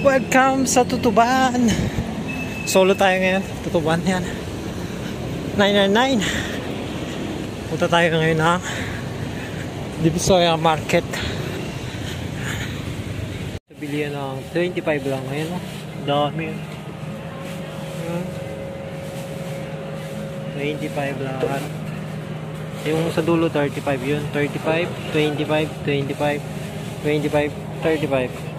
Welcome sa Tutuban. Solo tayo ngayon. Tutuban yan. 999. Punta tayo ngayon ng Divisoria Market. Bilihan ng 25 lang ngayon. Dami yun. 25 lang. Yung sa dulo 35 yun. 35, 25, 25, 25, 35.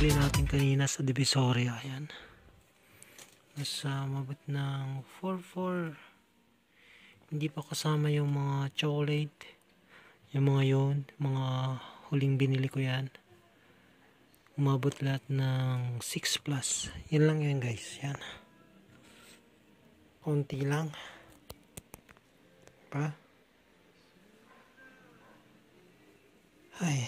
Natin kanina sa Divisoria, ayan, nasa mabot ng 4-4, hindi pa kasama yung mga chocolate, yung mga mga huling binili ko, yan umabot lahat ng 6 plus, yan lang yan guys, yan konti lang pa, ay